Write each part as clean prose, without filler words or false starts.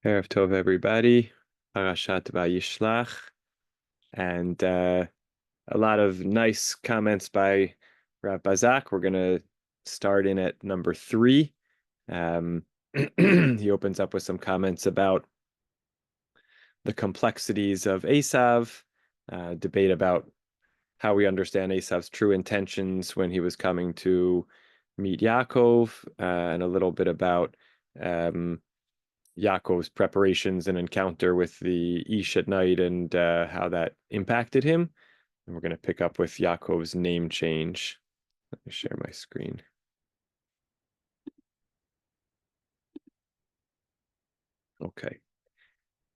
Erev Tov, everybody. Parashat Vayishlach, and a lot of nice comments by Rav Bazak. We're going to start in at number 3. He opens up with some comments about the complexities of Esav, debate about how we understand Esav's true intentions when he was coming to meet Yaakov, and a little bit about Yaakov's preparations and encounter with the Ish at night and how that impacted him. And we're going to pick up with Yaakov's name change. Let me share my screen. Okay.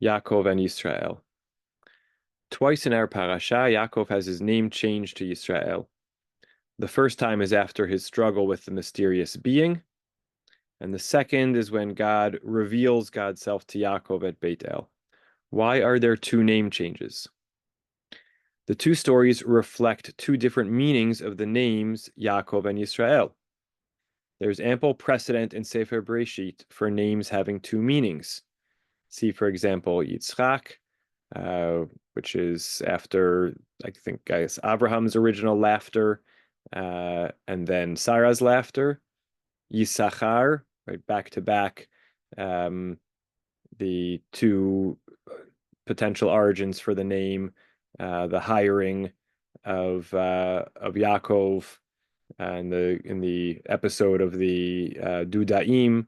Yaakov and Yisrael. Twice in our Parashah, Yaakov has his name changed to Yisrael. The first time is after his struggle with the mysterious being, and the second is when God reveals God's self to Yaakov at Beit El. Why are there 2 name changes? The 2 stories reflect 2 different meanings of the names Yaakov and Yisrael. There's ample precedent in Sefer Bereshit for names having 2 meanings. See, for example, Yitzchak, which is after, I guess, Abraham's original laughter, and then Sarah's laughter. Yisachar, right, back to back, the 2 potential origins for the name, the hiring of Yaakov, and in the episode of the Dudaim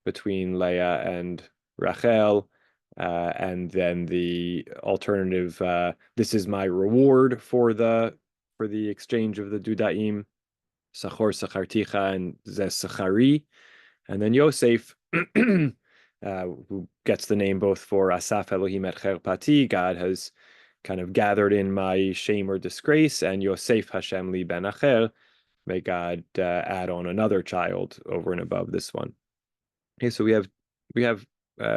between Leah and Rachel, and then the alternative, this is my reward for the exchange of the Dudaim, Sachor Sacharticha and Zes Sachari, and then Yosef, who gets the name both for Asaf Elohim et Cherpati, God has kind of gathered in my shame or disgrace, and Yosef Hashem li ben acher, may God add on another child over and above this one. Okay, so we have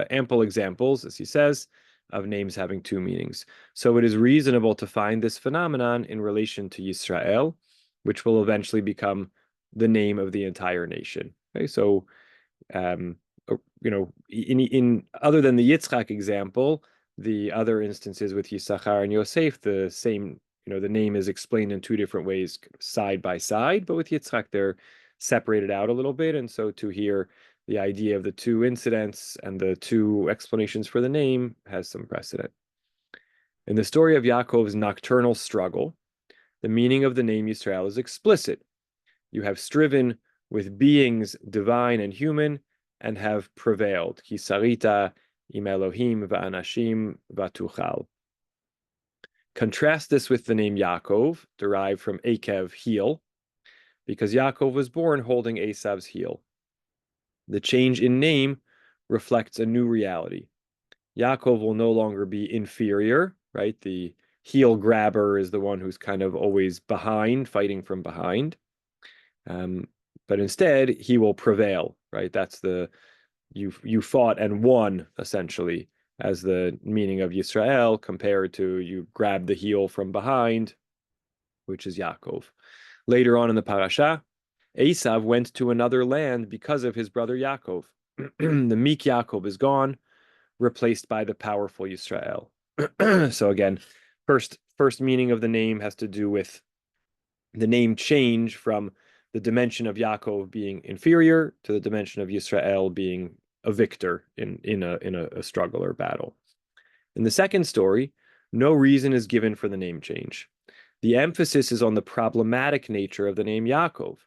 ample examples, as he says, of names having 2 meanings. So it is reasonable to find this phenomenon in relation to Yisrael, which will eventually become the name of the entire nation. Okay, so in other than the Yitzchak example, the other instances with Yisachar and Yosef, the same, the name is explained in 2 different ways, side by side, but with Yitzchak, they're separated out a little bit. And so to hear the idea of the 2 incidents and the 2 explanations for the name has some precedent. In the story of Yaakov's nocturnal struggle, the meaning of the name Yisrael is explicit. You have striven with beings divine and human and have prevailed. Hisarita im Elohim va'anashim va'tuchal. Contrast this with the name Yaakov, derived from Akev, heel, because Yaakov was born holding Esav's heel. The change in name reflects a new reality. Yaakov will no longer be inferior, right? The heel grabber is the one who's kind of always behind, fighting from behind. But instead, he will prevail, right? That's you fought and won, essentially, as the meaning of Yisrael, compared to you grabbed the heel from behind, which is Yaakov. Later on in the Parashah, Esav went to another land because of his brother Yaakov. The meek Yaakov is gone, replaced by the powerful Yisrael. So again, first meaning of the name has to do with the name change from the dimension of Yaakov being inferior to the dimension of Yisrael being a victor in a struggle or battle. In the second story, no reason is given for the name change. The emphasis is on the problematic nature of the name Yaakov.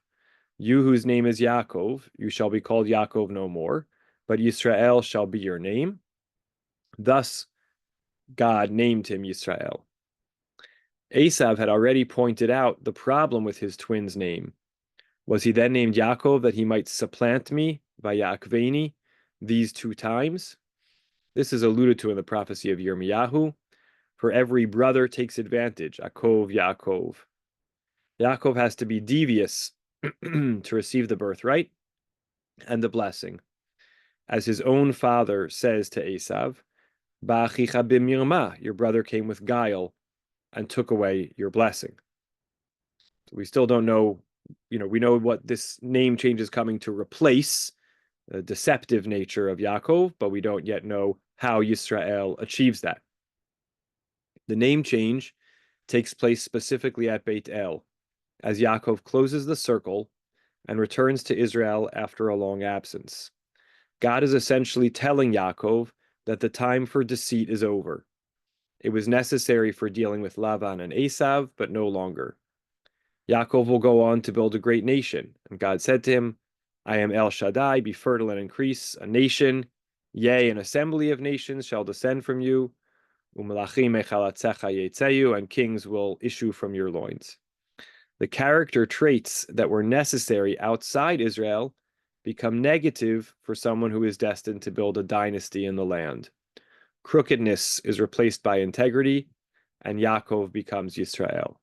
You whose name is Yaakov, you shall be called Yaakov no more, but Yisrael shall be your name. Thus, God named him Yisrael. Esav had already pointed out the problem with his twin's name. Was he then named Yaakov that he might supplant me, Vayakveni, these 2 times? This is alluded to in the prophecy of Yirmiyahu. For every brother takes advantage, Akov, Yaakov. Yaakov has to be devious to receive the birthright and the blessing. As his own father says to Esav, Ba'achicha b'mirma, your brother came with guile and took away your blessing. We still don't know, we know what this name change is coming to replace, deceptive nature of Yaakov, but we don't yet know how Yisrael achieves that. The name change takes place specifically at Beit El, as Yaakov closes the circle and returns to Israel after a long absence. God is essentially telling Yaakov that the time for deceit is over. It was necessary for dealing with Lavan and Esav, but no longer. Yaakov will go on to build a great nation, and God said to him, I am El Shaddai, be fertile and increase, a nation, yea, an assembly of nations shall descend from you, umelachim echalatzecha yetzeyu, and kings will issue from your loins. The character traits that were necessary outside Israel become negative for someone who is destined to build a dynasty in the land. Crookedness is replaced by integrity, and Yaakov becomes Yisrael.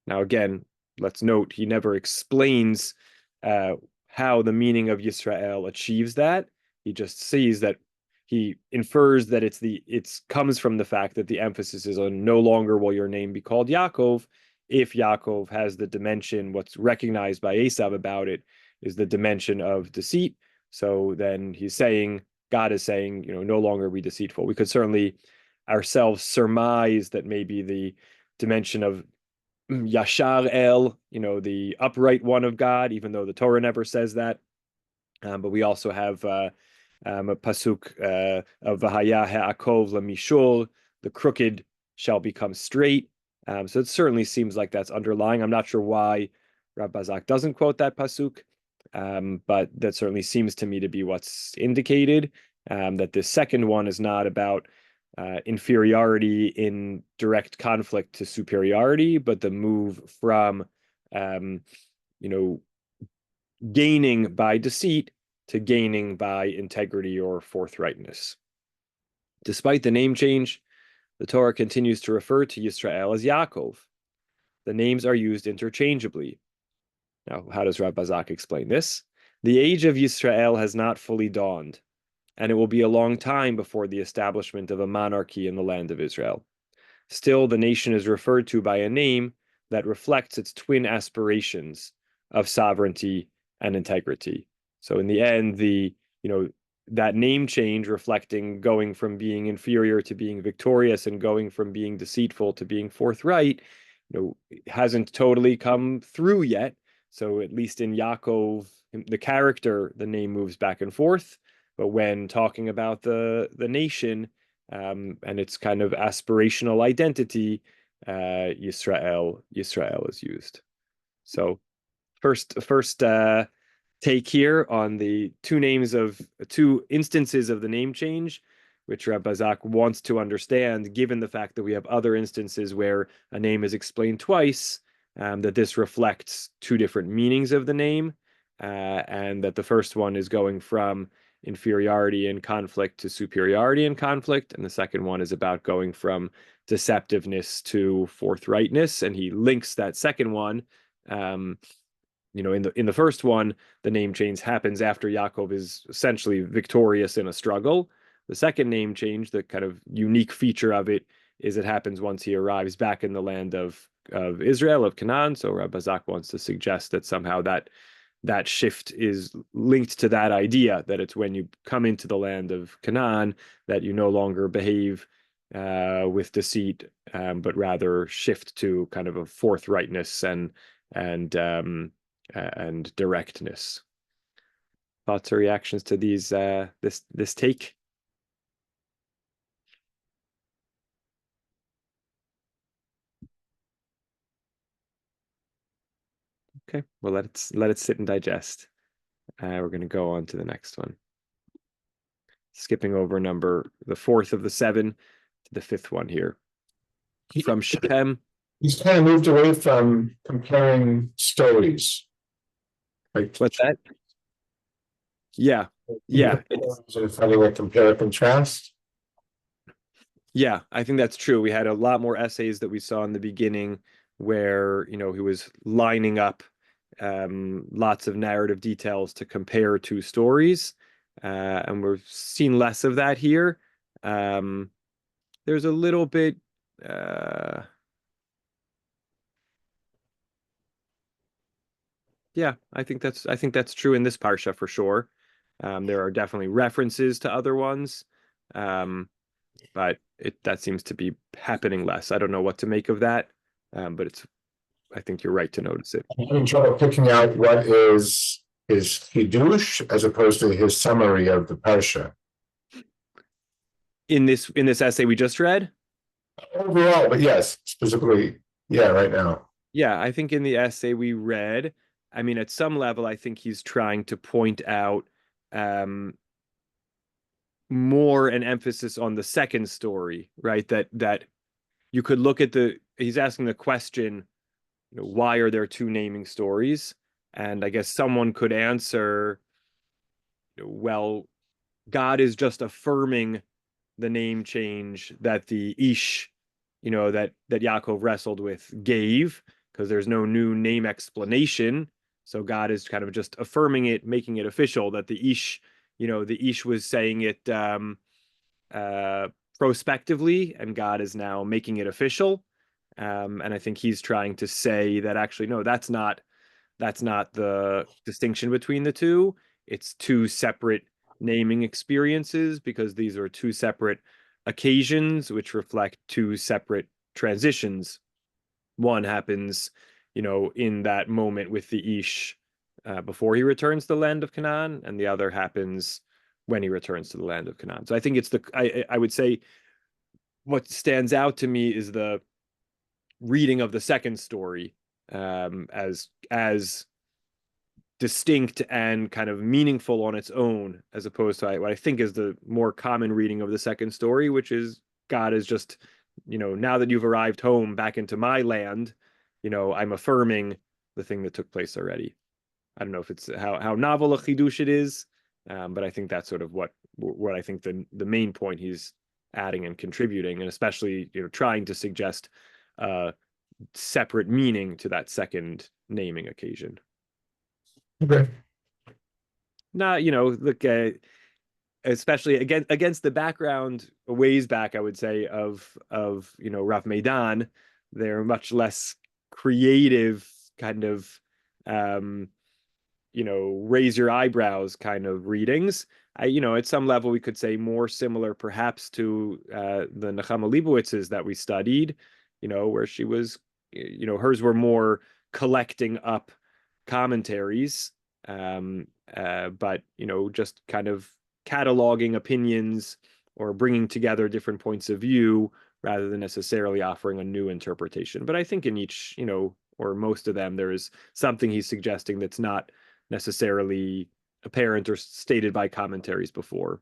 Now, again, let's note he never explains how the meaning of Yisrael achieves that. He just sees that he infers that it comes from the fact that the emphasis is on no longer will your name be called Yaakov. If Yaakov has the dimension, what's recognized by Esav about it is the dimension of deceit. So then God is saying, no longer be deceitful. We could certainly ourselves surmise that maybe the dimension of Yashar El, the upright one of God, even though the Torah never says that. But we also have a pasuk of Vahaya Ha'akov Lamishul, the crooked shall become straight. So it certainly seems like that's underlying. I'm not sure why Rabbi Bazak doesn't quote that pasuk, but that certainly seems to me to be what's indicated. That the second one is not about inferiority in direct conflict to superiority, but the move from gaining by deceit to gaining by integrity or forthrightness. Despite the name change, the Torah continues to refer to Yisrael as Yaakov. The names are used interchangeably. Now, how does Rav Bazak explain this? The age of Yisrael has not fully dawned, and it will be a long time before the establishment of a monarchy in the land of Israel. Still, the nation is referred to by a name that reflects its twin aspirations of sovereignty and integrity. So in the end, that name change reflecting going from being inferior to being victorious and going from being deceitful to being forthright, hasn't totally come through yet. So at least in Yaakov, the character, the name moves back and forth. But when talking about the nation and its kind of aspirational identity, Yisrael is used. So first take here on the two instances of the name change, which Reb Bazak wants to understand, given the fact that we have other instances where a name is explained twice, that this reflects two different meanings of the name, and that the first one is going from inferiority in conflict to superiority in conflict, and the second one is about going from deceptiveness to forthrightness, and he links that second one. In the first one, the name change happens after Yaakov is essentially victorious in a struggle. The second name change, the kind of unique feature of it, is it happens once he arrives back in the land of Israel, of Canaan. So Rabbi Bazak wants to suggest that somehow that shift is linked to that idea that it's when you come into the land of Canaan that you no longer behave with deceit, but rather shift to kind of a forthrightness and directness. Thoughts or reactions to these this take? Okay, well let it sit and digest. We're going to go on to the next one. Skipping over the fourth of the seven to the fifth one here. From Shechem. He's kind of moved away from comparing stories. What's that? Yeah. If I were compare and contrast. Yeah, I think that's true. We had a lot more essays that we saw in the beginning where, he was lining up lots of narrative details to compare two stories. And we're seeing less of that here. There's a little bit yeah, I think that's true in this parsha for sure. There are definitely references to other ones, but that seems to be happening less. I don't know what to make of that, but I think you're right to notice it. I'm having trouble picking out what is his Hidush as opposed to his summary of the Parsha. In this essay we just read? Overall, but yes, specifically, yeah, right now. Yeah, I think in the essay we read, I mean, at some level, I think he's trying to point out more an emphasis on the second story, right? That you could look at he's asking the question, why are there two naming stories? And I guess someone could answer, well, God is just affirming the name change that the Ish, that Yaakov wrestled with gave, because there's no new name explanation. So God is kind of just affirming it, making it official that the Ish, the Ish was saying it prospectively, and God is now making it official. And I think he's trying to say that actually, no, that's not the distinction between the two. It's two separate naming experiences because these are two separate occasions which reflect two separate transitions. One happens, in that moment with the Ish before he returns to the land of Canaan, and the other happens when he returns to the land of Canaan. So I think I would say what stands out to me is the reading of the second story as distinct and kind of meaningful on its own, as opposed to what I think is the more common reading of the second story, which is God is just, now that you've arrived home back into my land, I'm affirming the thing that took place already. I don't know if it's how novel a chidush it is, but I think that's sort of what I think the main point he's adding and contributing, and especially trying to suggest separate meaning to that second naming occasion. Okay. Now, look, especially against the background a ways back, I would say of Rav Meidan, they're much less creative kind of raise your eyebrows kind of readings. At some level we could say more similar perhaps to the Nechama Leibowitz's that we studied, where she was, hers were more collecting up commentaries, but just kind of cataloging opinions or bringing together different points of view rather than necessarily offering a new interpretation. But I think in each, or most of them, there is something he's suggesting that's not necessarily apparent or stated by commentaries before.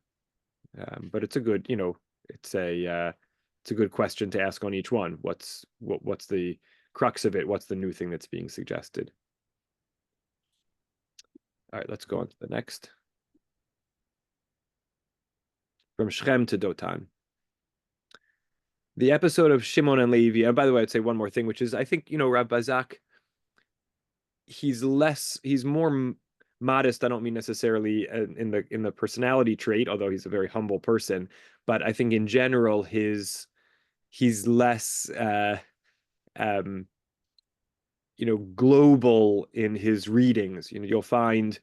But it's a good, it's a good question to ask on each one. What's the crux of it? What's the new thing that's being suggested? All right, let's go on to the next. From Shrem to Dotan. The episode of Shimon and Levi, and by the way, I'd say one more thing, which is I think, Rav Bazak, he's more modest. I don't mean necessarily in the personality trait, although he's a very humble person, but I think in general he's less global in his readings. You'll find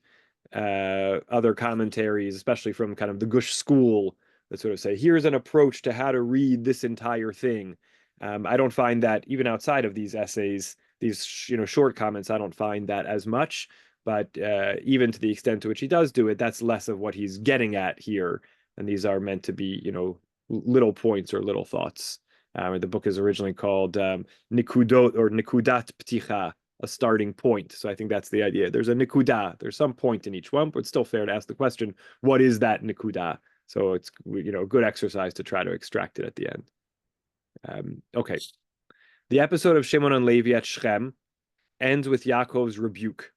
other commentaries, especially from kind of the Gush school, that sort of say, here's an approach to how to read this entire thing. I don't find that even outside of these essays, these short comments, I don't find that as much. But even to the extent to which he does do it, that's less of what he's getting at here. And these are meant to be, little points or little thoughts. The book is originally called Nikudot or Nikudat Pticha, a starting point. So I think that's the idea. There's a nikuda. There's some point in each one, but it's still fair to ask the question, what is that nikuda? So it's a good exercise to try to extract it at the end. Okay. The episode of Shimon and Levi at Shechem ends with Yaakov's rebuke.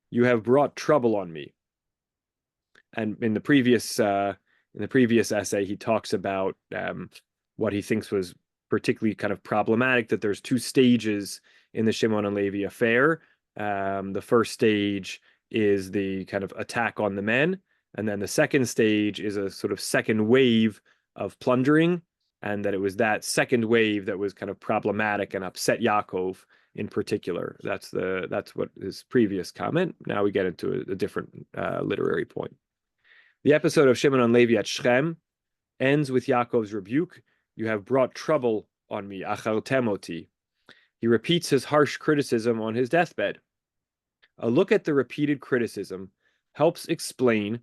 You have brought trouble on me. And in the previous essay, he talks about what he thinks was particularly kind of problematic, that there's two stages in the Shimon and Levi affair. The first stage is the kind of attack on the men, and then the second stage is a sort of second wave of plundering, and that it was that second wave that was kind of problematic and upset Yaakov in particular. That's what his previous comment. Now we get into a different literary point. The episode of Shimon and Levi at Shechem ends with Yaakov's rebuke. You have brought trouble on me, achartem oti. He repeats his harsh criticism on his deathbed. A look at the repeated criticism helps explain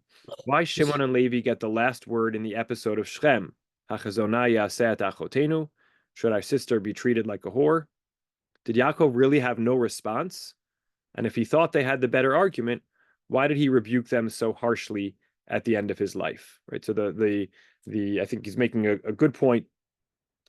why Shimon and Levi get the last word in the episode of Shechem. Hachazonah yaseh achotenu. Should our sister be treated like a whore? Did Yaakov really have no response? And if he thought they had the better argument, why did he rebuke them so harshly at the end of his life? Right. So the I think he's making a good point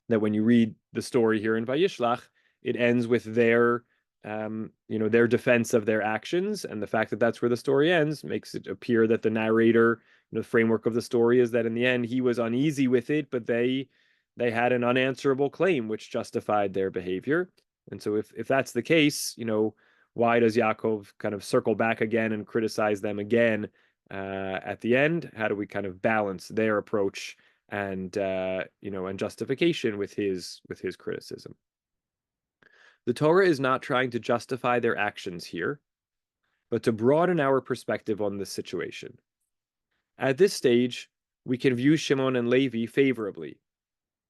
that when you read the story here in Vayishlach, it ends with their their defense of their actions, and the fact that that's where the story ends makes it appear that the narrator, the framework of the story is that in the end he was uneasy with it, but they had an unanswerable claim which justified their behavior. And so if that's the case, why does Yaakov kind of circle back again and criticize them again at the end? How do we kind of balance their approach and and justification with his criticism? The Torah is not trying to justify their actions here, but to broaden our perspective on this situation. At this stage, we can view Shimon and Levi favorably.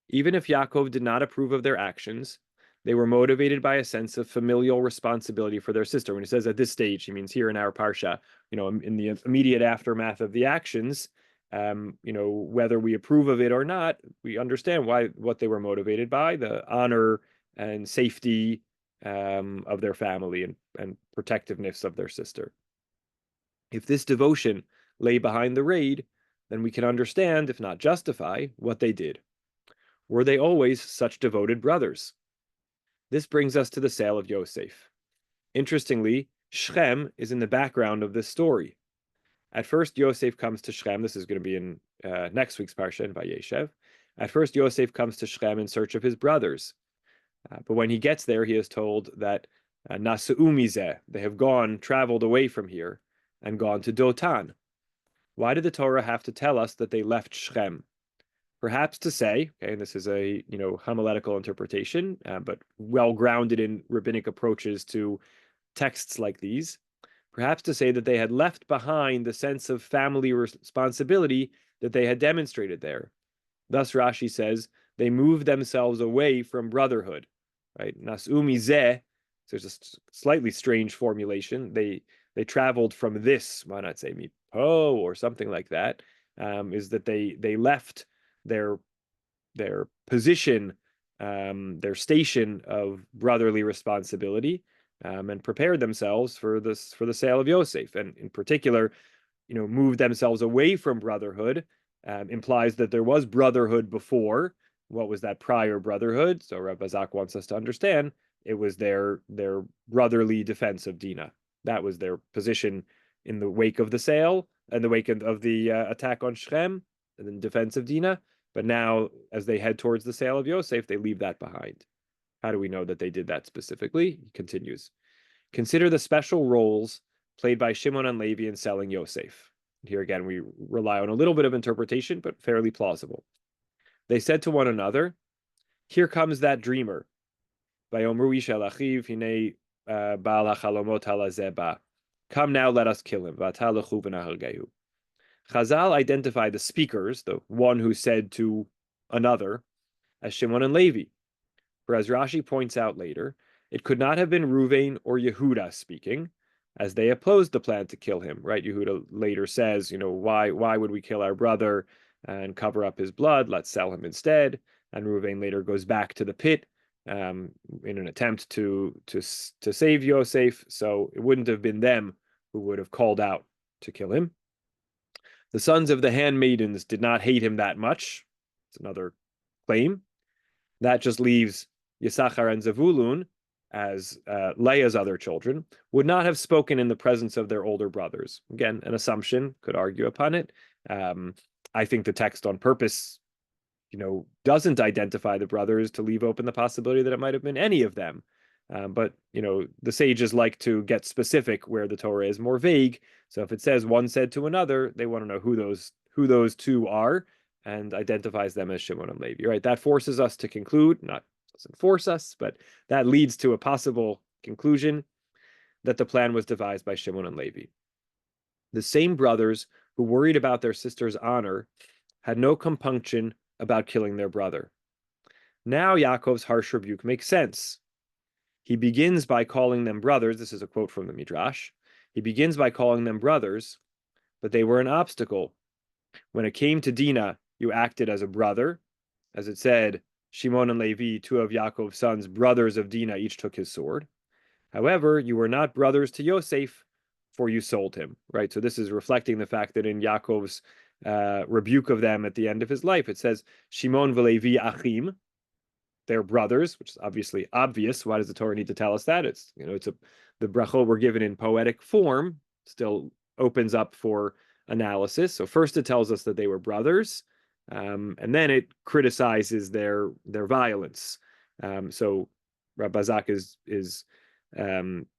Even if Yaakov did not approve of their actions, they were motivated by a sense of familial responsibility for their sister. When he says at this stage, he means here in our Parsha, in the immediate aftermath of the actions, whether we approve of it or not, we understand what they were motivated by, the honor and safety of their family and protectiveness of their sister. If this devotion lay behind the raid, then we can understand, if not justify, what they did. Were they always such devoted brothers? This brings us to the sale of Yosef. Interestingly, Shechem is in the background of this story. At first, Yosef comes to Shechem. This is going to be in next week's Parsha in Vayeshev. At first, Yosef comes to Shechem in search of his brothers. But when he gets there, he is told that Nasu'u mizeh, they have traveled away from here, and gone to Dotan. Why did the Torah have to tell us that they left Shechem? Perhaps to say, okay, and this is a homiletical interpretation, but well grounded in rabbinic approaches to texts like these. Perhaps to say that they had left behind the sense of family responsibility that they had demonstrated there. Thus, Rashi says they moved themselves away from brotherhood. Right, Nas'u mizeh. So there's a slightly strange formulation. They traveled from this. Why not say mipo or something like that? Is that they left their position, their station of brotherly responsibility, and prepared themselves for the sale of Yosef, and in particular, moved themselves away from brotherhood. Implies that there was brotherhood before. What was that prior brotherhood? So Rav Bazak wants us to understand it was their brotherly defense of Dinah. That was their position in the wake of the sale and the wake of the attack on Shechem and then defense of Dinah. But now, as they head towards the sale of Yosef, they leave that behind. How do we know that they did that specifically? He continues. Consider the special roles played by Shimon and Levi in selling Yosef. Here again, we rely on a little bit of interpretation, but fairly plausible. They said to one another, "Here comes that dreamer. Vayomru ish el achiv hine baal hachalomot halazeh ba. Come now, let us kill him. V'ata lechu v'nahargehu." Chazal identify the speakers, the one who said to another, as Shimon and Levi. For as Rashi points out later, it could not have been Ruvain or Yehuda speaking, as they opposed the plan to kill him. Right? Yehuda later says, why would we kill our brother and cover up his blood? Let's sell him instead. And Ruvain later goes back to the pit in an attempt to save Yosef. So it wouldn't have been them who would have called out to kill him. The sons of the handmaidens did not hate him that much. It's another claim. That just leaves Yisachar and Zevulun as Leah's other children, would not have spoken in the presence of their older brothers. Again, an assumption, could argue upon it. I think the text on purpose, doesn't identify the brothers to leave open the possibility that it might have been any of them. But the sages like to get specific where the Torah is more vague. So if it says one said to another, they want to know who those two are, and identifies them as Shimon and Levi. Right? That forces us to conclude, doesn't force us, but that leads to a possible conclusion that the plan was devised by Shimon and Levi. The same brothers who worried about their sister's honor, had no compunction about killing their brother. Now Yaakov's harsh rebuke makes sense. He begins by calling them brothers. This is a quote from the Midrash. He begins by calling them brothers, but they were an obstacle. When it came to Dinah, you acted as a brother. As it said, Shimon and Levi, two of Yaakov's sons, brothers of Dinah, each took his sword. However, you were not brothers to Yosef, for you sold him. Right. So this is reflecting the fact that in Yaakov's rebuke of them at the end of his life, it says Shimon v'Levi achim, they're brothers, which is obviously obvious. Why does the Torah need to tell us that? It's the brachot were given in poetic form, still opens up for analysis. So first it tells us that they were brothers, and then it criticizes their violence. So Rabazak is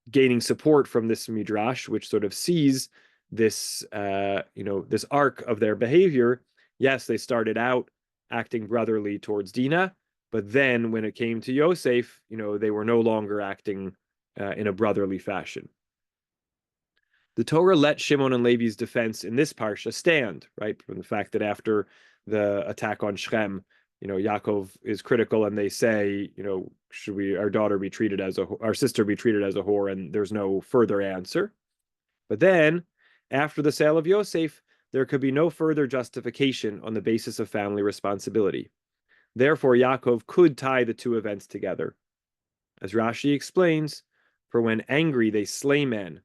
gaining support from this midrash, which sort of sees this this arc of their behavior. Yes, they started out acting brotherly towards Dinah, but then when it came to Yosef, they were no longer acting in a brotherly fashion. The Torah let Shimon and Levi's defense in this parsha stand, right? From the fact that after the attack on Shechem, Yaakov is critical, and they say, should our sister be treated as a whore? And there's no further answer. But then, after the sale of Yosef, there could be no further justification on the basis of family responsibility. Therefore, Yaakov could tie the two events together. As Rashi explains, for when angry they slay men,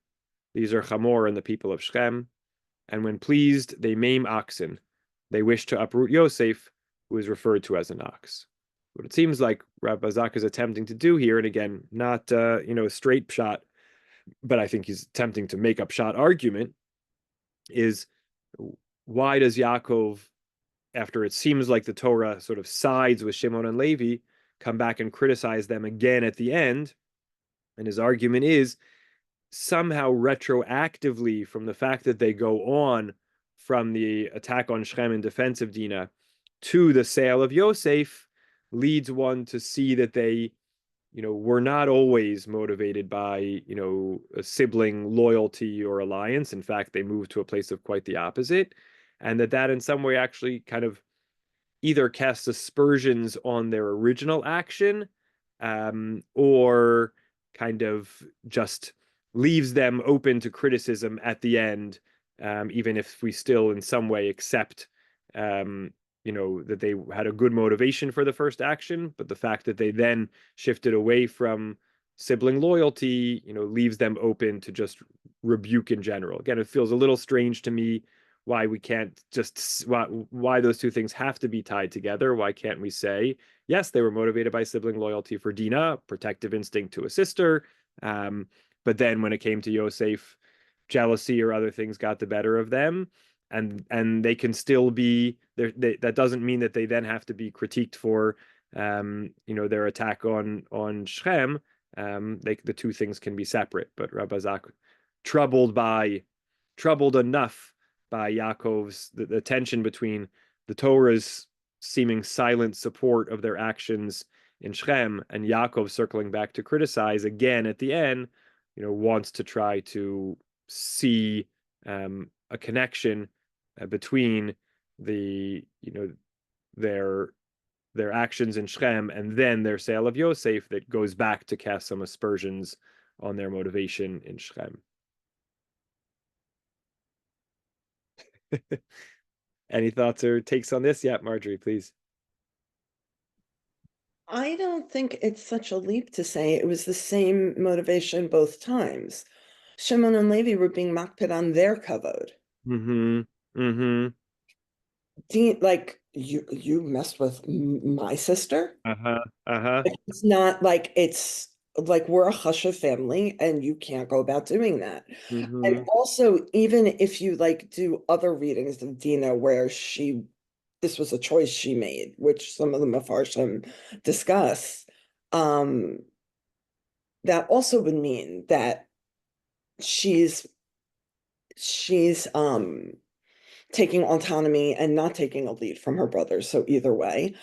these are Chamor and the people of Shechem, and when pleased they maim oxen. They wish to uproot Yosef, who is referred to as an ox. What it seems like Rabazak is attempting to do here, and again, not a straight shot, but I think he's attempting to make up shot argument, is why does Yaakov, after it seems like the Torah sort of sides with Shimon and Levi, come back and criticize them again at the end? And his argument is somehow retroactively, from the fact that they go on from the attack on Shechem in defense of Dinah to the sale of Yosef, leads one to see that they were not always motivated by a sibling loyalty or alliance. In fact, they moved to a place of quite the opposite, and that in some way actually kind of either casts aspersions on their original action, or kind of just leaves them open to criticism at the end, even if we still in some way accept that they had a good motivation for the first action, but the fact that they then shifted away from sibling loyalty, leaves them open to just rebuke in general. Again, it feels a little strange to me why we can't just why those two things have to be tied together. Why can't we say, yes, they were motivated by sibling loyalty for Dinah, protective instinct to a sister, but then when it came to Yosef, jealousy or other things got the better of them, and they can still be there. That doesn't mean that they then have to be critiqued for their attack on Shechem. The two things can be separate. But Rabazak, troubled enough by Yaakov's the tension between the Torah's seeming silent support of their actions in Shechem and Yaakov circling back to criticize again at the end, wants to try to see a connection between the their actions in Shechem and then their sale of Yosef that goes back to cast some aspersions on their motivation in Shechem. Any thoughts or takes on this? Yeah, Marjorie, please. I don't think it's such a leap to say it was the same motivation both times. Shimon and Levi were being makpid on their kavod. Like you messed with my sister. It's not like it's like we're a Husha family and you can't go about doing that. And also, even if you like do other readings of Dinah where this was a choice she made, which some of the Mefarshim discuss, that also would mean that she's taking autonomy and not taking a lead from her brothers. So either way.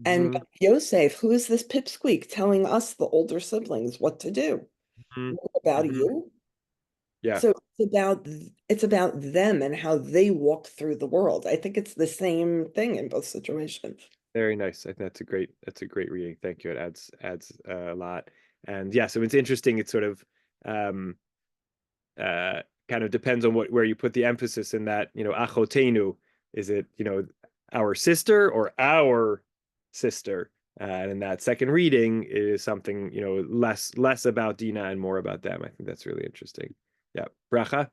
And Yosef, who is this pipsqueak telling us, the older siblings, what to do? What about you? Yeah. So it's about them and how they walk through the world. I think it's the same thing in both situations. Very nice. I think that's a great reading. Thank you. It adds a lot. And yeah, so it's interesting. It's sort of um kind of depends on where you put the emphasis in that, achotenu, is it, our sister or our sister? And in that second reading, it is something, less about Dina and more about them. I think that's really interesting. Yeah. Bracha?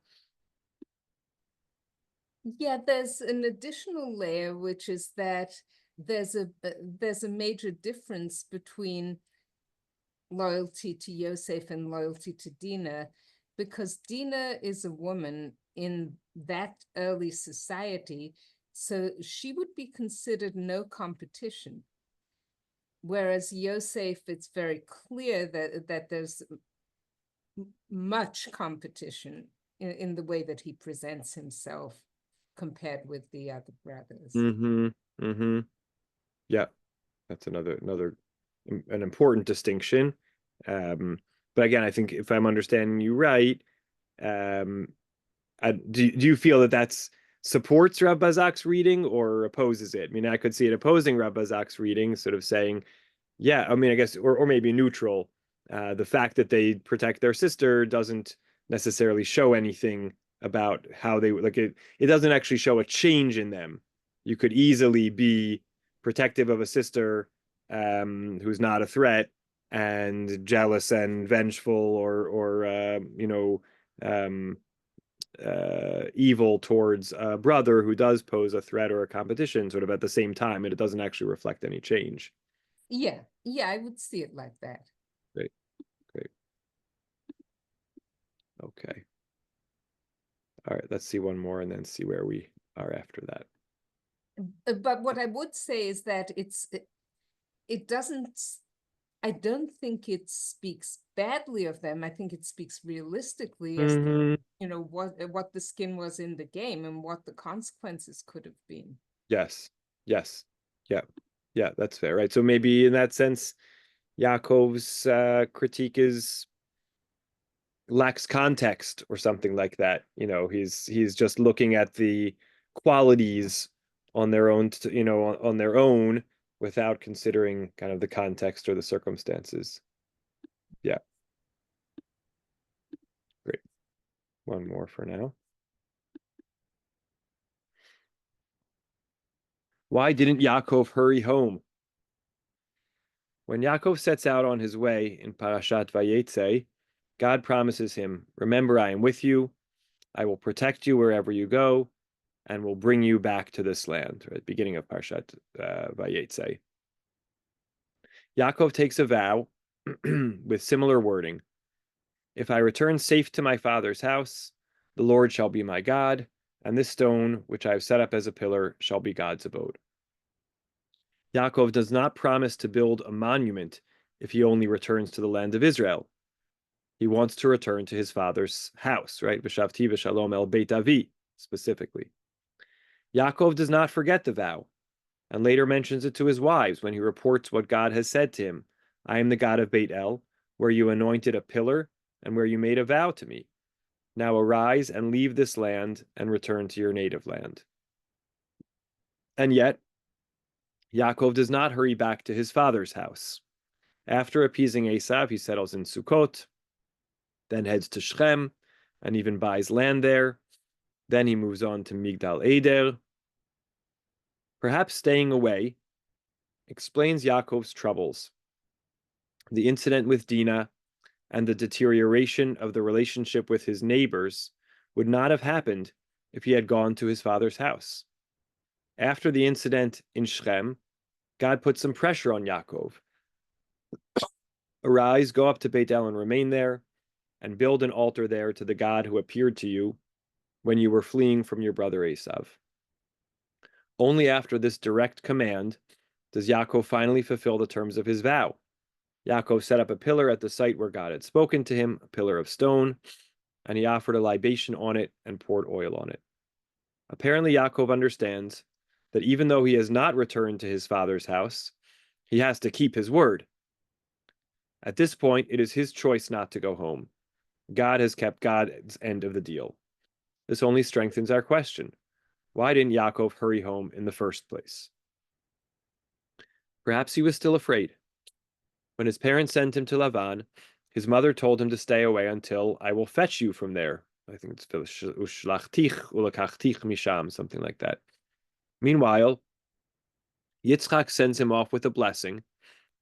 Yeah, there's an additional layer, which is that there's a major difference between loyalty to Yosef and loyalty to Dina, because Dina is a woman in that early society, so she would be considered no competition. Whereas Yosef, it's very clear that there's much competition in the way that he presents himself compared with the other brothers. Mm-hmm. Mm-hmm. Yeah. That's an important distinction. But again, I think if I'm understanding you right, um, do you feel that that's supports Rav Bazak's reading or opposes it? I mean, I could see it opposing Rav Bazak's reading, sort of saying, yeah, I mean, I guess, or maybe neutral. The fact that they protect their sister doesn't necessarily show anything about how they like it. It doesn't actually show a change in them. You could easily be protective of a sister who's not a threat and jealous and vengeful or um, evil towards a brother who does pose a threat or a competition sort of at the same time, and it doesn't actually reflect any change. Yeah, I would see it like that. Great. Okay. All right, let's see one more and then see where we are after that. But what I would say is that it doesn't, I don't think it speaks badly of them. I think it speaks realistically as what the skin was in the game and what the consequences could have been. Yes. Yeah, that's fair, right? So maybe in that sense, Yaakov's critique lacks context or something like that. He's just looking at the qualities on their own, on their own without considering kind of the context or the circumstances. Yeah. Great. One more for now. Why didn't Yaakov hurry home? When Yaakov sets out on his way in Parashat Vayetze, God promises him, "Remember, I am with you. I will protect you wherever you go, and will bring you back to this land." Right, beginning of Parshat Vayetze. Yaakov takes a vow with similar wording. "If I return safe to my father's house, the Lord shall be my God, and this stone which I have set up as a pillar shall be God's abode." Yaakov does not promise to build a monument if he only returns to the land of Israel. He wants to return to his father's house, right? V'shavti v'shalom el Beit Avi, specifically. Yaakov does not forget the vow, and later mentions it to his wives when he reports what God has said to him. "I am the God of Beit El, where you anointed a pillar and where you made a vow to me. Now arise and leave this land and return to your native land." And yet, Yaakov does not hurry back to his father's house. After appeasing Esav, he settles in Sukkot, then heads to Shechem, and even buys land there. Then he moves on to Migdal Eder. Perhaps staying away explains Yaakov's troubles. The incident with Dinah and the deterioration of the relationship with his neighbors would not have happened if he had gone to his father's house. After the incident in Shechem, God put some pressure on Yaakov. "Arise, go up to Beit El and remain there, and build an altar there to the God who appeared to you when you were fleeing from your brother Esav." Only after this direct command does Yaakov finally fulfill the terms of his vow. Yaakov set up a pillar at the site where God had spoken to him, a pillar of stone, and he offered a libation on it and poured oil on it. Apparently, Yaakov understands that even though he has not returned to his father's house, he has to keep his word. At this point, it is his choice not to go home. God has kept God's end of the deal. This only strengthens our question. Why didn't Yaakov hurry home in the first place? Perhaps he was still afraid. When his parents sent him to Lavan, his mother told him to stay away until I will fetch you from there. I think it's Ushlachtich ulakachtich misham, something like that. Meanwhile, Yitzchak sends him off with a blessing,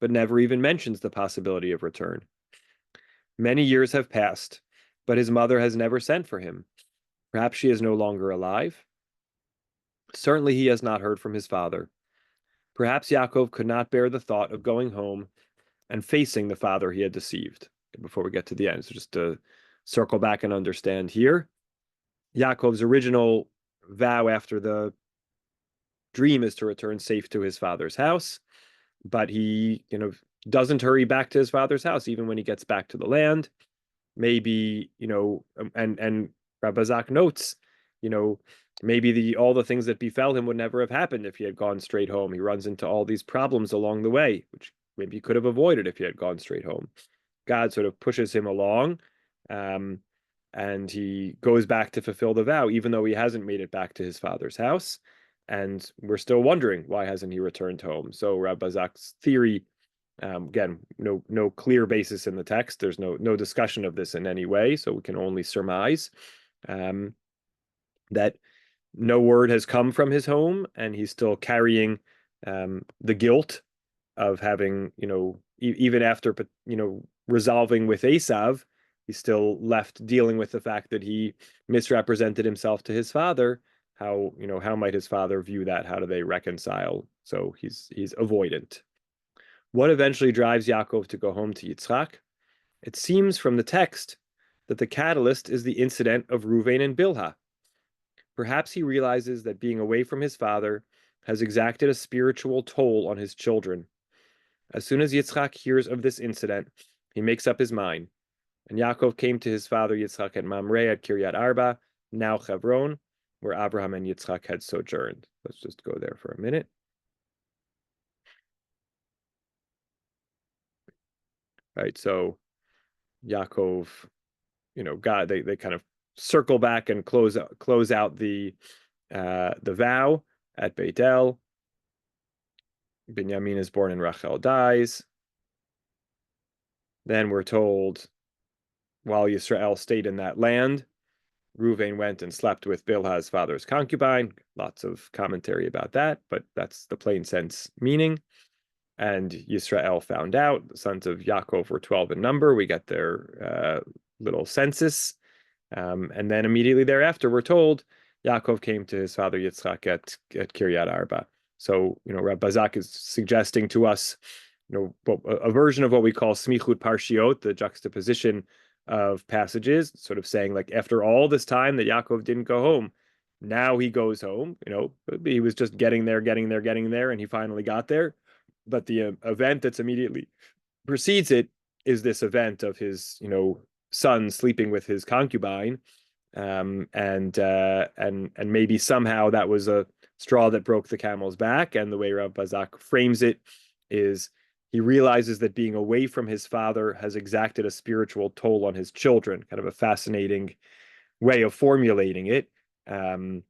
but never even mentions the possibility of return. Many years have passed, but his mother has never sent for him. Perhaps she is no longer alive. Certainly he has not heard from his father. Perhaps Yaakov could not bear the thought of going home and facing the father he had deceived. Before we get to the end, so just to circle back and understand here, Yaakov's original vow after the dream is to return safe to his father's house, but he, doesn't hurry back to his father's house even when he gets back to the land. Maybe, and Rabbi Zak notes, maybe all the things that befell him would never have happened if he had gone straight home. He runs into all these problems along the way, which maybe he could have avoided if he had gone straight home. God sort of pushes him along, and he goes back to fulfill the vow, even though he hasn't made it back to his father's house. And we're still wondering, why hasn't he returned home? So Rabbi Zak's theory, again, no clear basis in the text. There's no discussion of this in any way, so we can only surmise that no word has come from his home, and he's still carrying the guilt of having, even after, resolving with Esav, he's still left dealing with the fact that he misrepresented himself to his father. How might his father view that? How do they reconcile? So he's avoidant. What eventually drives Yaakov to go home to Yitzchak? It seems from the text that the catalyst is the incident of Ruvain and Bilhah. Perhaps he realizes that being away from his father has exacted a spiritual toll on his children. As soon as Yitzchak hears of this incident, he makes up his mind. And Yaakov came to his father Yitzchak at Mamre at Kiryat Arba, now Hebron, where Abraham and Yitzchak had sojourned. Let's just go there for a minute. Right, so Yaakov, God, they kind of circle back and close out the vow at Beit El. Binyamin is born and Rachel dies. Then we're told, while Yisrael stayed in that land, Reuven went and slept with Bilhah's father's concubine. Lots of commentary about that, but that's the plain sense meaning. And Yisrael found out. The sons of Yaakov were 12 in number. We get their little census. And then immediately thereafter, we're told Yaakov came to his father Yitzchak at Kiryat Arba. So, Rabbi Zak is suggesting to us, a version of what we call smichut parshiot, the juxtaposition of passages, sort of saying, like, after all this time that Yaakov didn't go home, now he goes home. He was just getting there, and he finally got there. But the event that's immediately precedes it is this event of his, son sleeping with his concubine, and maybe somehow that was a straw that broke the camel's back. And the way Rabbi Zak frames it is, he realizes that being away from his father has exacted a spiritual toll on his children. Kind of a fascinating way of formulating it. That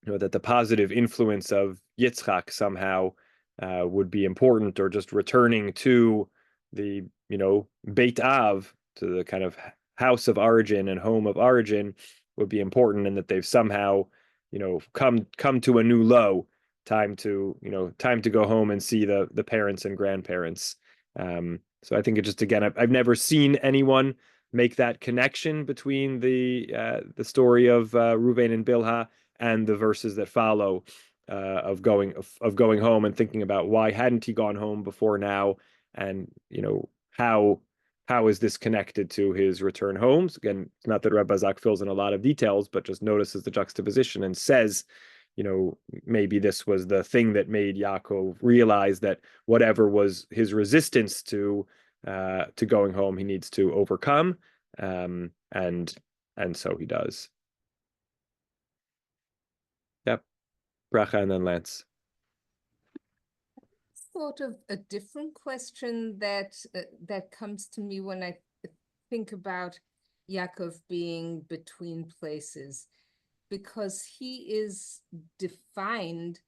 the positive influence of Yitzchak somehow would be important, or just returning to the, Beit Av, to the kind of house of origin and home of origin, would be important, and that they've somehow, come to a new low. Time to go home and see the parents and grandparents. So I think it just, again, I've never seen anyone make that connection between the story of Reuven and Bilhah and the verses that follow, of going home, and thinking about why hadn't he gone home before now, and how is this connected to his return home? Again, it's not that Rebbe Zak fills in a lot of details, but just notices the juxtaposition and says, maybe this was the thing that made Yaakov realize that whatever was his resistance to going home, he needs to overcome, and so he does. Yep. Bracha and then Lance. Sort of a different question that comes to me when I think about Yaakov being between places, because he is defined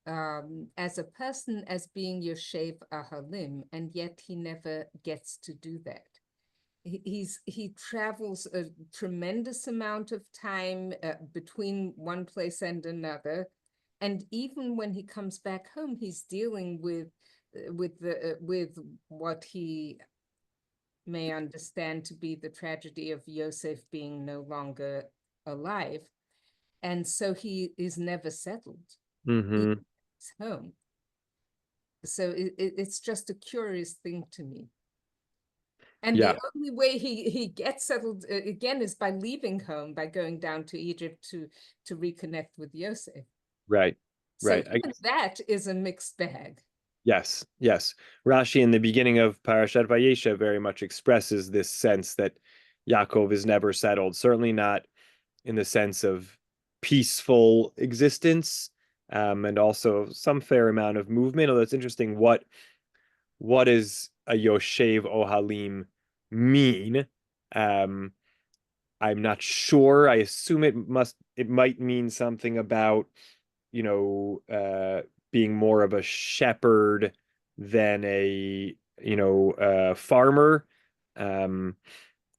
as a person as being Yoshev Ahalim, and yet he never gets to do that. He travels a tremendous amount of time between one place and another, and even when he comes back home, he's dealing with what he may understand to be the tragedy of Yosef being no longer alive, and so he is never settled. Mm-hmm. He's home. So it's just a curious thing to me. And Yeah. the only way he gets settled again is by leaving home, by going down to Egypt to reconnect with Yosef. Right. So Right. even that is a mixed bag. Yes. Yes. Rashi in the beginning of Parashat Vayishlach very much expresses this sense that Yaakov is never settled, certainly not in the sense of peaceful existence, and also some fair amount of movement. Although it's interesting, what does a Yoshev Ohalim mean? I'm not sure. I assume it might mean something about, being more of a shepherd than a, farmer. Um,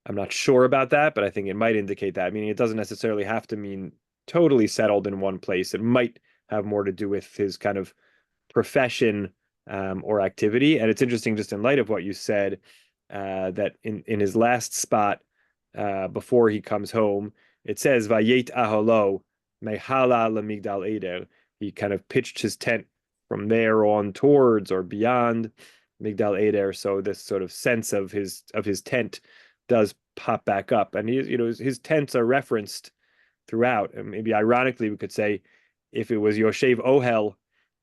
I'm not sure about that, but I think it might indicate that. Meaning it doesn't necessarily have to mean totally settled in one place. It might have more to do with his kind of profession, or activity. And it's interesting, just in light of what you said, that in his last spot, before he comes home, it says Vayet Aholo Mehala Lamigdal Eder. He kind of pitched his tent from there on towards or beyond Migdal Eder. So this sort of sense of his tent does pop back up, and his tents are referenced throughout. And maybe ironically, we could say if it was Yoshev Ohel,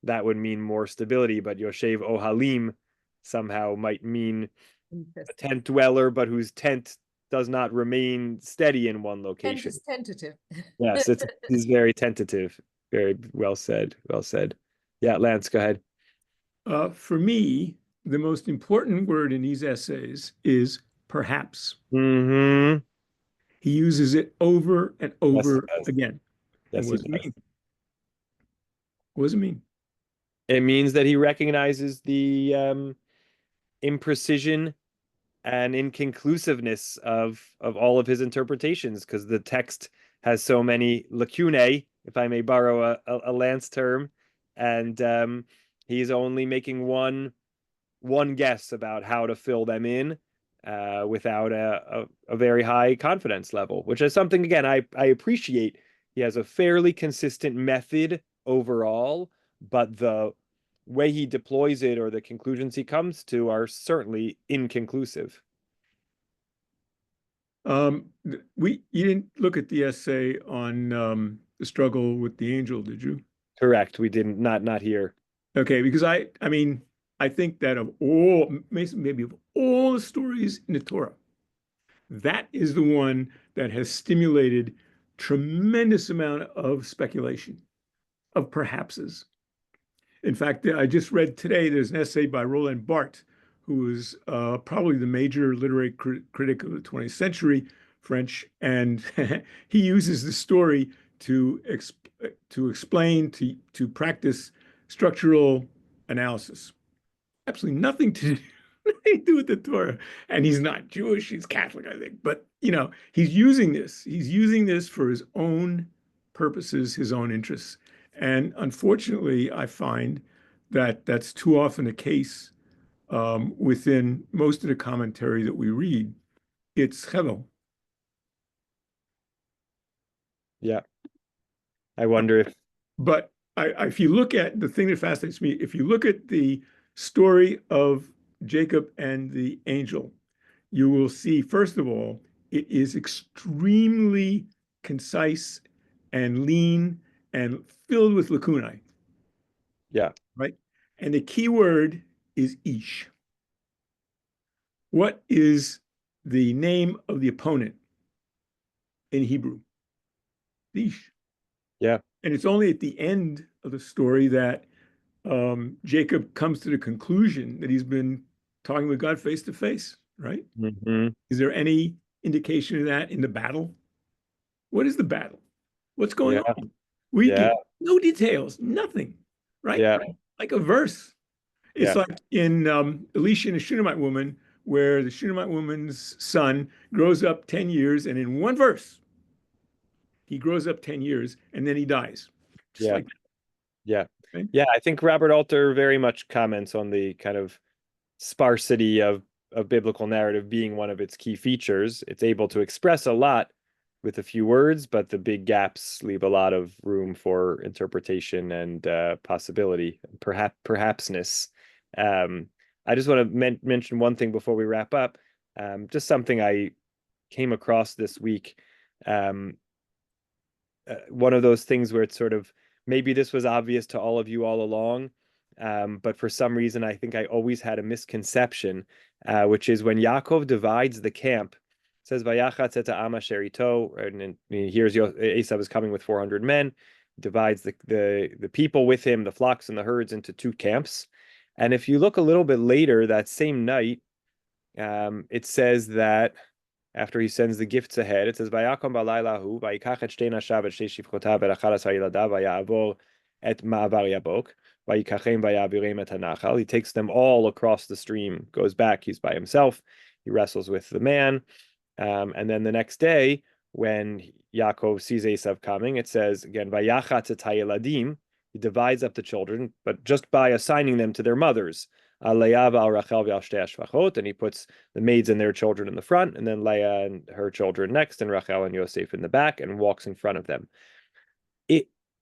that would mean more stability, but Yoshev Ohalim somehow might mean a tent dweller, but whose tent does not remain steady in one location. Tent is tentative. Yes, it's very tentative. Very well said. Well said. Yeah, Lance, go ahead. For me, the most important word in these essays is perhaps. Mm-hmm. He uses it over and over again. Yes, what does it mean? What does it mean? It means that he recognizes the imprecision and inconclusiveness of all of his interpretations, because the text has so many lacunae, if I may borrow a Lance term, and he's only making one guess about how to fill them in, without a very high confidence level, which is something, again, I appreciate. He has a fairly consistent method overall, but the way he deploys it or the conclusions he comes to are certainly inconclusive. You didn't look at the essay on the struggle with the angel, did you? Correct. We didn't, not here. Okay, because I mean, I think that of all, maybe of all the stories in the Torah, that is the one that has stimulated tremendous amount of speculation, of perhapses. In fact, I just read today, there's an essay by Roland Barthes, who is probably the major literary critic of the 20th century, French, and he uses the story to explain, to practice structural analysis. Absolutely nothing to do with the Torah. And he's not Jewish, he's Catholic, I think. But, he's using this for his own purposes, his own interests. And unfortunately, I find that that's too often the case within most of the commentary that we read. It's Hevel. Yeah. I wonder if. But if you look at the thing that fascinates me, if you look at the story of Jacob and the angel, you will see, first of all, it is extremely concise and lean and filled with lacunae. Yeah. Right. And the key word is ish. What is the name of the opponent in Hebrew? Ish. Yeah. And it's only at the end of the story that Jacob comes to the conclusion that he's been talking with God face to face, right? Mm-hmm. Is there any indication of that in the battle? What is the battle? What's going Yeah. on? We Yeah. get no details, nothing, right? Yeah. Like a verse. It's Yeah. like in Elisha and the Shunammite woman, where the Shunammite woman's son grows up 10 years, and in one verse, he grows up 10 years, and then he dies. Just Yeah. like that. Yeah. Right? Yeah. I think Robert Alter very much comments on the kind of sparsity of biblical narrative being one of its key features. It's able to express a lot with a few words, but the big gaps leave a lot of room for interpretation and possibility, perhapsness. I just want to mention one thing before we wrap up. Just something I came across this week. One of those things where it's sort of maybe this was obvious to all of you all along, but for some reason I think I always had a misconception, which is when Yaakov divides the camp, it says Vayachatz et ha'am asher ito, and here's Esav is coming with 400 men, divides the people with him, the flocks and the herds, into two camps. And if you look a little bit later that same night, it says that after he sends the gifts ahead, it says, "Vayakom balaylahu, vayikach et shtei nashav et shtei shifchotav v'acharas ha'iladav vayavor et ma'avar yabok, vayikachem vayavirem et hanachal." He takes them all across the stream, goes back. He's by himself. He wrestles with the man, and then the next day, when Yaakov sees Esav coming, it says again, "Vayachatz et ha'iladim." He divides up the children, but just by assigning them to their mothers. Leah al Rachel v'al shtei hashvachot, and he puts the maids and their children in the front, and then Leah and her children next, and Rachel and Yosef in the back, and walks in front of them.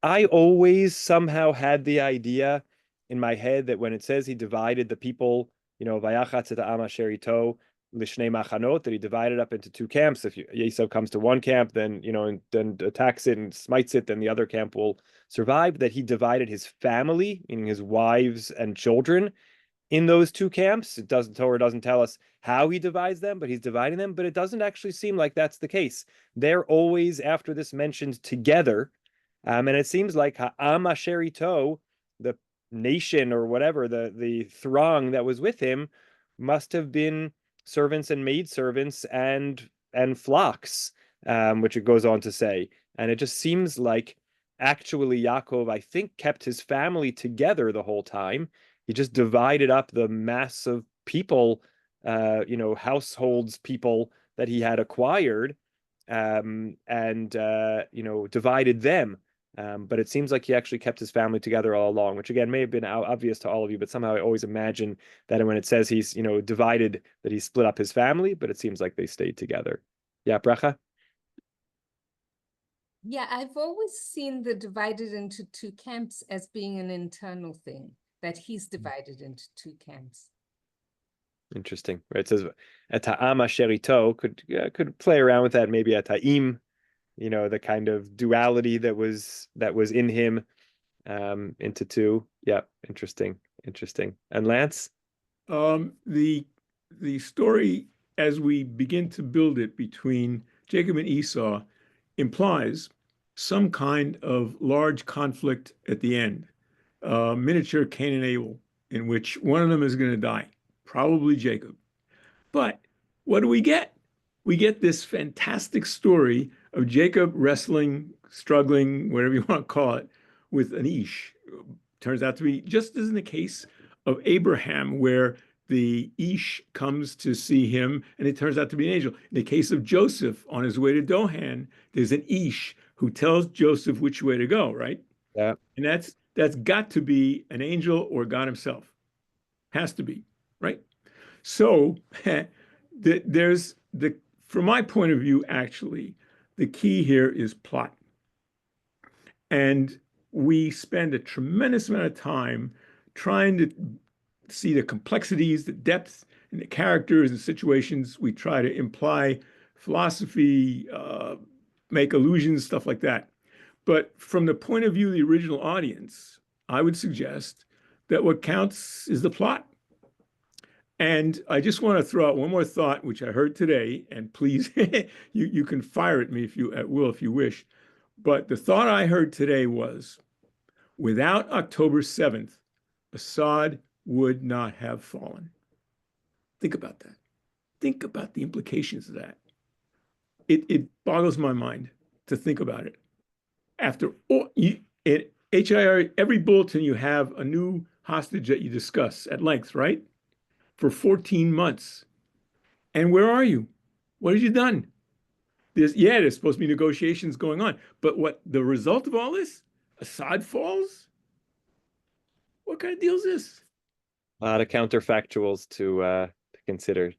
I always somehow had the idea in my head that when it says he divided the people, Vayachatz et ha'am asher ito lishnei machanot, that he divided up into two camps. If Esau comes to one camp, then and then attacks it and smites it, then the other camp will survive. That he divided his family, meaning his wives and children, in those two camps. Torah doesn't tell us how he divides them, but he's dividing them. But it doesn't actually seem like that's the case. They're always, after this, mentioned together. And it seems like ha'am asher ito, the nation or whatever, the throng that was with him, must have been servants and maidservants and flocks, which it goes on to say. And it just seems like actually Yaakov, I think, kept his family together the whole time. He just divided up the mass of people, households, people that he had acquired, and divided them. But it seems like he actually kept his family together all along, which again may have been obvious to all of you, but somehow I always imagine that when it says he's divided, that he split up his family, but it seems like they stayed together. Yeah, Bracha? Yeah, I've always seen the divided into two camps as being an internal thing, that he's divided into two camps. Interesting. Right? It says et ha'am asher ito, could play around with that, maybe et ha'im, the kind of duality that was in him, into two. Yeah, interesting. And Lance? The story, as we begin to build it between Jacob and Esau, implies some kind of large conflict at the end, miniature Cain and Abel, in which one of them is going to die, probably Jacob. But what do we get? We get this fantastic story of Jacob wrestling, struggling, whatever you want to call it, with an Ish. Turns out to be just as in the case of Abraham, where the Ish comes to see him, and it turns out to be an angel. In the case of Joseph, on his way to Dohan, there's an Ish who tells Joseph which way to go, right? Yeah. And that's got to be an angel or God himself. Has to be, right? So from my point of view, actually, the key here is plot. And we spend a tremendous amount of time trying to see the complexities, the depth, and the characters and situations. We try to imply philosophy, make allusions, stuff like that. But from the point of view of the original audience, I would suggest that what counts is the plot. And I just want to throw out one more thought, which I heard today, and please, you can fire at me if you wish. But the thought I heard today was, without October 7th, Assad would not have fallen. Think about that. Think about the implications of that. it boggles my mind to think about it. After all, at HIR, every bulletin you have a new hostage that you discuss at length, right? For 14 months. And where are you? What have you done? There's supposed to be negotiations going on. But what the result of all this? Assad falls? What kind of deal is this? A lot of counterfactuals to consider.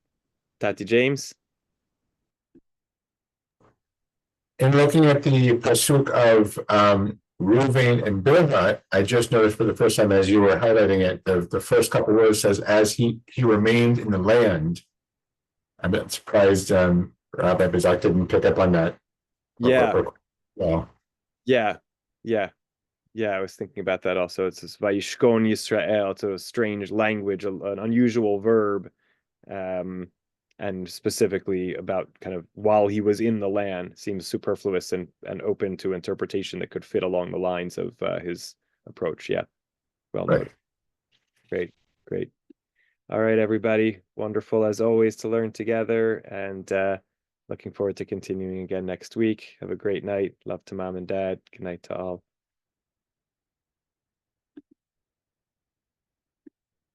Tati James? In looking at the pasuk of Reuven and Bilhah, I just noticed for the first time as you were highlighting it, the first couple words says, as he remained in the land. I'm a bit surprised Rabbi Bezak didn't pick up on that. Yeah. Well, Yeah. I was thinking about that also. It's this Vayishkon Yisrael. It's a strange language, an unusual verb. And specifically about kind of while he was in the land seems superfluous and open to interpretation that could fit along the lines of his approach. Yeah. Well noted. Great. All right, everybody. Wonderful as always to learn together, and looking forward to continuing again next week. Have a great night. Love to mom and dad. Good night to all.